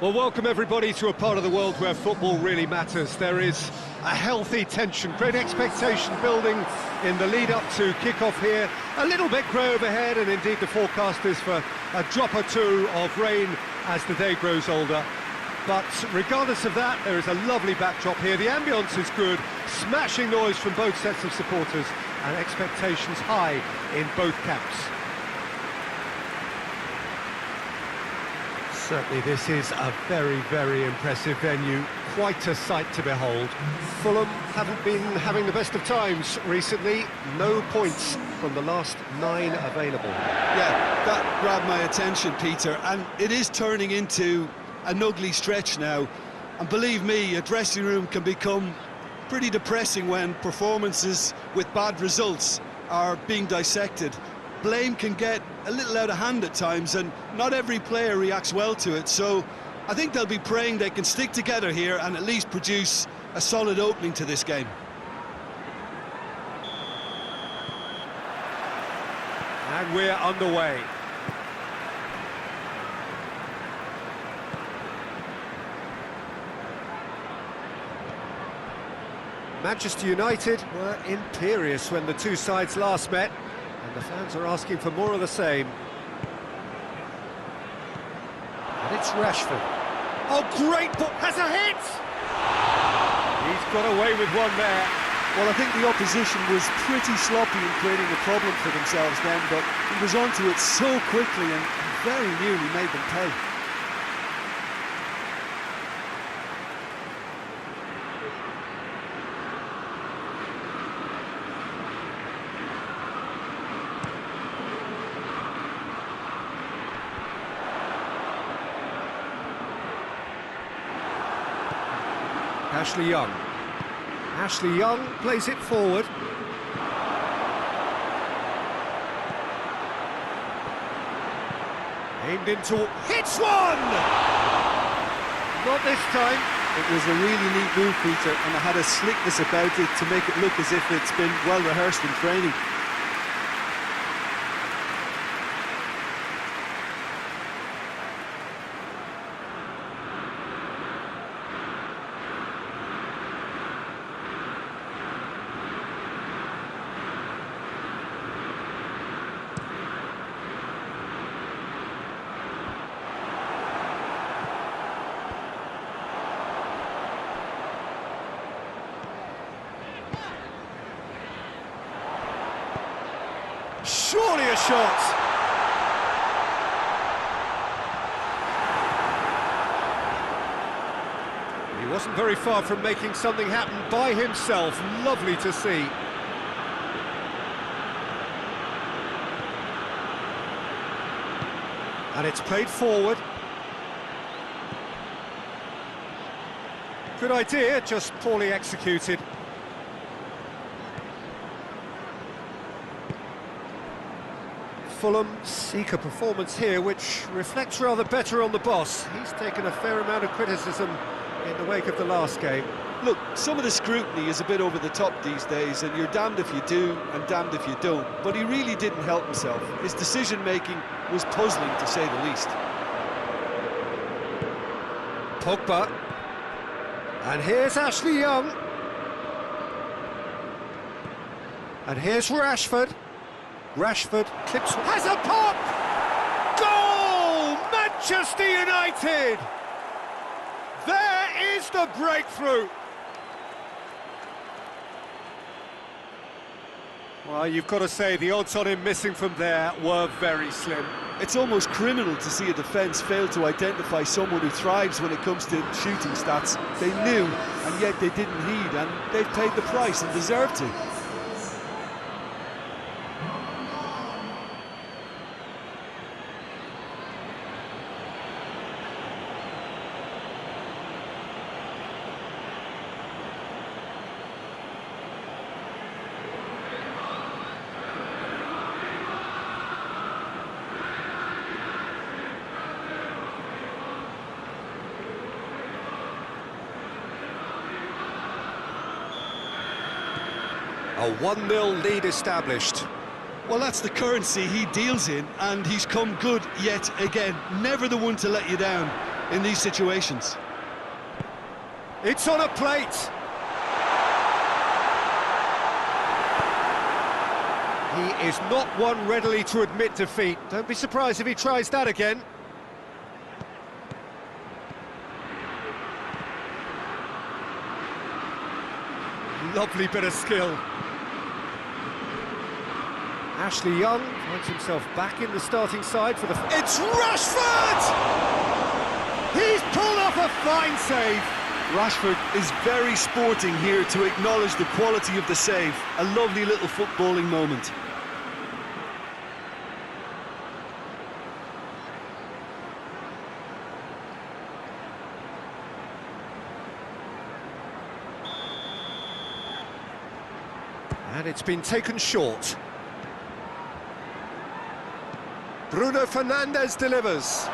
Well, welcome everybody to a part of the world where football really matters. There is a healthy tension, great expectation building in the lead-up to kick-off here. A little bit grey overhead, and indeed the forecast is for a drop or two of rain as the day grows older. But regardless of that, there is a lovely backdrop here. The ambience is good, smashing noise from both sets of supporters, and expectations high in both camps. Certainly this is a very, very impressive venue, quite a sight to behold. Fulham haven't been having the best of times recently, no points from the last 9 available. Yeah, that grabbed my attention, Peter, and it is turning into an ugly stretch now. And believe me, a dressing room can become pretty depressing when performances with bad results are being dissected. Blame can get a little out of hand at times, and not every player reacts well to it, so I think they'll be praying they can stick together here and at least produce a solid opening to this game. And we're underway. Manchester United were imperious when the two sides last met, and the fans are asking for more of the same. And it's Rashford. Oh, great ball! Has a hit! He's got away with one there. Well, I think the opposition was pretty sloppy in creating a problem for themselves then, but he was onto it so quickly and very nearly made them pay. Ashley Young. Ashley Young plays it forward. Aimed into... hits one! Not this time. It was a really neat move, Peter, and it had a slickness about it to make it look as if it's been well rehearsed in training. Surely a shot! He wasn't very far from making something happen by himself. Lovely to see. And it's played forward. Good idea, just poorly executed. Fulham seek a performance here which reflects rather better on the boss. He's taken a fair amount of criticism in the wake of the last game. Look, some of the scrutiny is a bit over the top these days, and you're damned if you do and damned if you don't. But he really didn't help himself. His decision-making was puzzling, to say the least. Pogba. And here's Ashley Young. And here's Rashford. Rashford clips... has a pop! Goal! Manchester United! There is the breakthrough! Well, you've got to say, the odds on him missing from there were very slim. It's almost criminal to see a defence fail to identify someone who thrives when it comes to shooting stats. They knew, and yet they didn't heed, and they've paid the price and deserve to. A 1-0 lead established. Well, that's the currency he deals in, and he's come good yet again. Never the one to let you down. in these situations. It's on a plate. He is not one readily to admit defeat. Don't be surprised if he tries that again. Lovely bit of skill. Ashley Young finds himself back in the starting side for the... It's Rashford! He's pulled off a fine save. Rashford is very sporting here to acknowledge the quality of the save. A lovely little footballing moment. And it's been taken short. Bruno Fernandes delivers.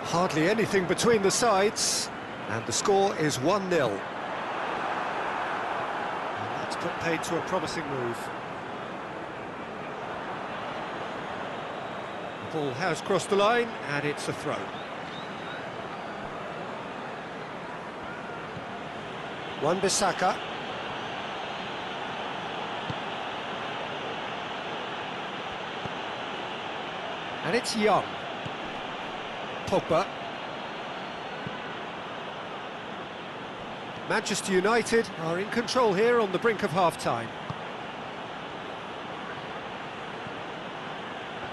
Hardly anything between the sides, and the score is 1-0. And that's put paid to a promising move. The ball has crossed the line, and it's a throw. Wan-Bissaka. And it's Young. Pogba. Manchester United are in control here on the brink of half-time.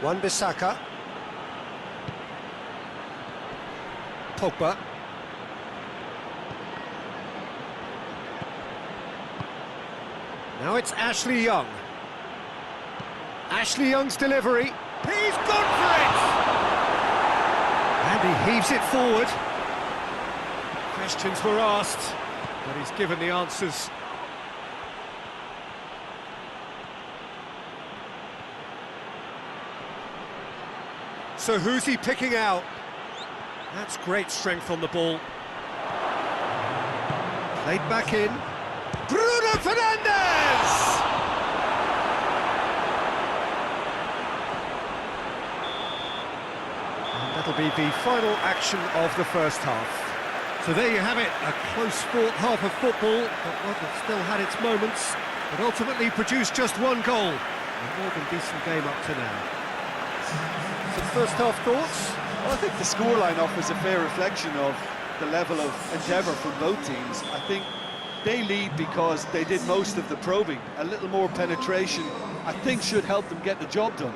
Wan-Bissaka. Pogba. Now it's Ashley Young. Ashley Young's delivery. He's gone for it! And he heaves it forward. Questions were asked, but he's given the answers. So who's he picking out? That's great strength on the ball. Played back in. Bruno Fernandes! And that'll be the final action of the first half. So there you have it, a close-fought half of football, but one that still had its moments, but ultimately produced just one goal. A more than decent game up to now. Some first half thoughts? Well, I think the scoreline offers a fair reflection of the level of endeavour from both teams. I think they lead because they did most of the probing. A little more penetration, I think, should help them get the job done.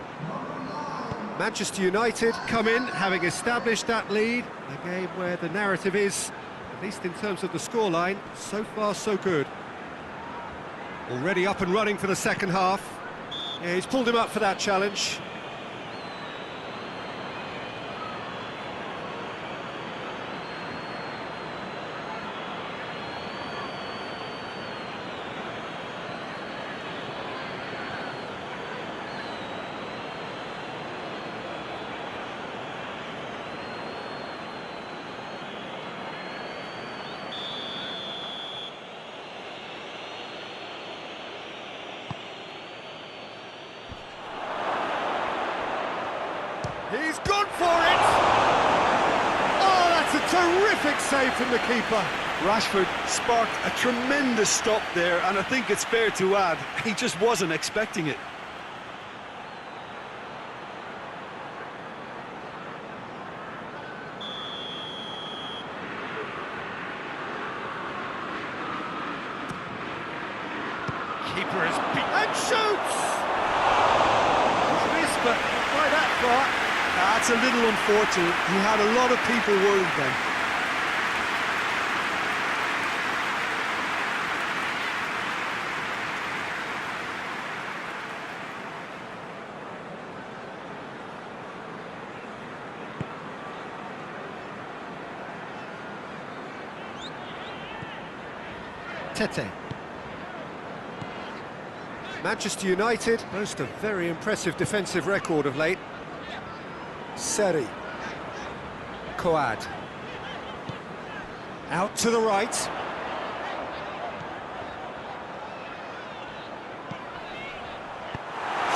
Manchester United come in, having established that lead. A game where the narrative is, at least in terms of the scoreline, so far so good. Already up and running for the second half. Yeah, he's pulled him up for that challenge. He's gone for it! Oh, that's a terrific save from the keeper. Rashford sparked a tremendous stop there, and I think it's fair to add, he just wasn't expecting it. Keeper is beat and shoots! Missed, but not quite that far. That's a little unfortunate. He had a lot of people worried then. Tete. Manchester United boast a very impressive defensive record of late. Seri. Coad. Out to the right.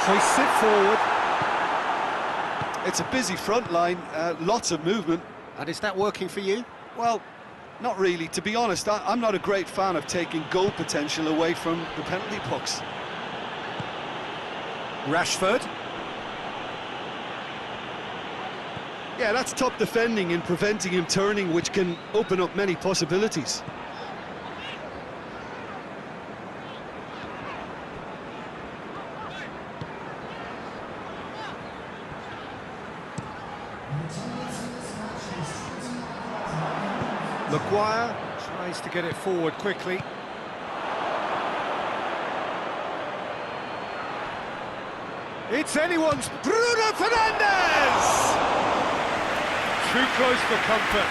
Hoists it forward. It's a busy front line, lots of movement. And is that working for you? Well, not really. To be honest, I'm not a great fan of taking goal potential away from the penalty box. Rashford. Yeah, that's top defending and preventing him turning, which can open up many possibilities. Maguire tries to get it forward quickly. It's anyone's Bruno Fernandes! Too close for comfort.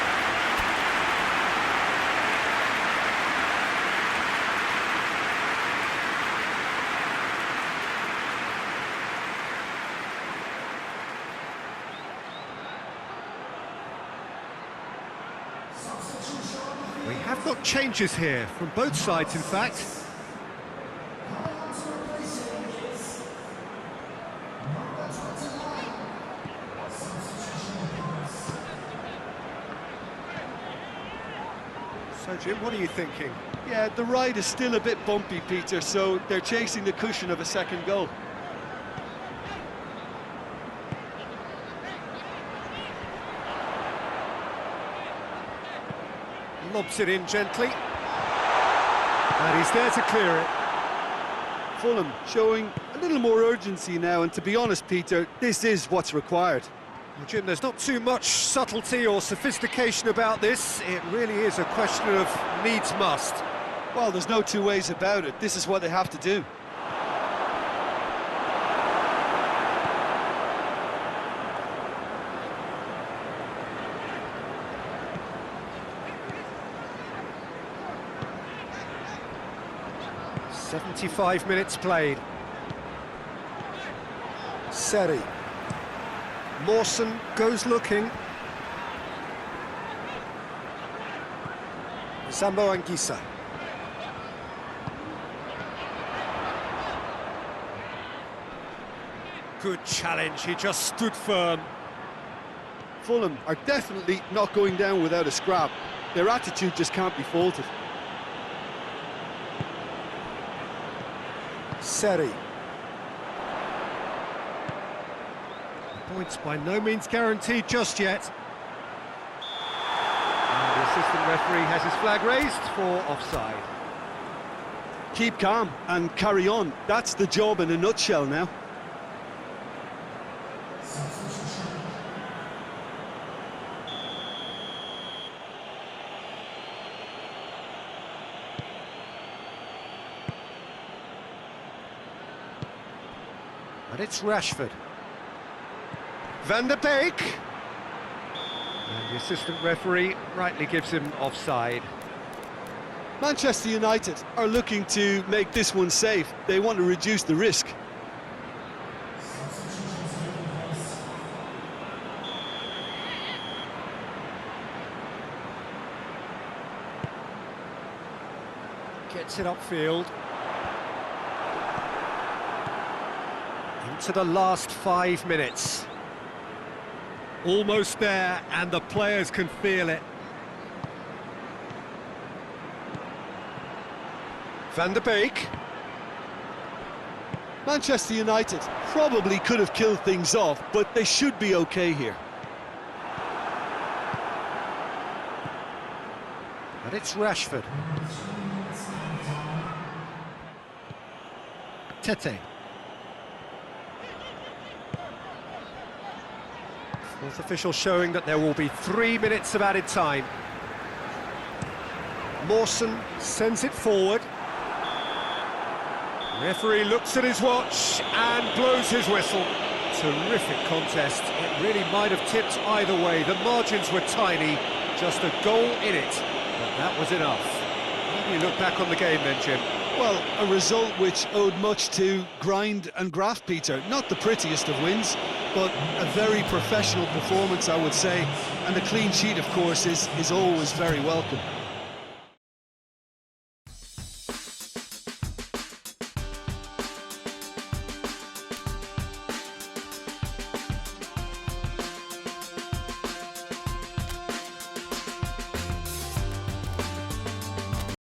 We have got changes here, from both sides in fact. So Jim, what are you thinking? Yeah, the ride is still a bit bumpy, Peter, so they're chasing the cushion of a second goal. Lobs it in gently. And he's there to clear it. Fulham showing a little more urgency now, and to be honest, Peter, this is what's required. Well, Jim, there's not too much subtlety or sophistication about this. It really is a question of needs must. Well, there's no two ways about it. This is what they have to do. "75 minutes played. Seri. Mawson goes looking. Zambo Anguissa. Good challenge, he just stood firm. Fulham are definitely not going down without a scrap. Their attitude just can't be faulted. Seri. Points by no means guaranteed just yet. And the assistant referee has his flag raised for offside. Keep calm and carry on. That's the job in a nutshell now. And it's Rashford. Van der Beek. And the assistant referee rightly gives him offside. Manchester United are looking to make this one safe. They want to reduce the risk. Gets it upfield. Into the last 5 minutes. Almost there, and the players can feel it. Van der Beek. Manchester United probably could have killed things off, but they should be okay here. And it's Rashford. Tete. Fourth official showing that there will be 3 minutes of added time. Mawson sends it forward. Referee looks at his watch and blows his whistle. Terrific contest. It really might have tipped either way. The margins were tiny, just a goal in it, but that was enough. How do you look back on the game then, Jim? Well, a result which owed much to grind and graft, Peter. Not the prettiest of wins, but a very professional performance, I would say. And a clean sheet, of course, is always very welcome.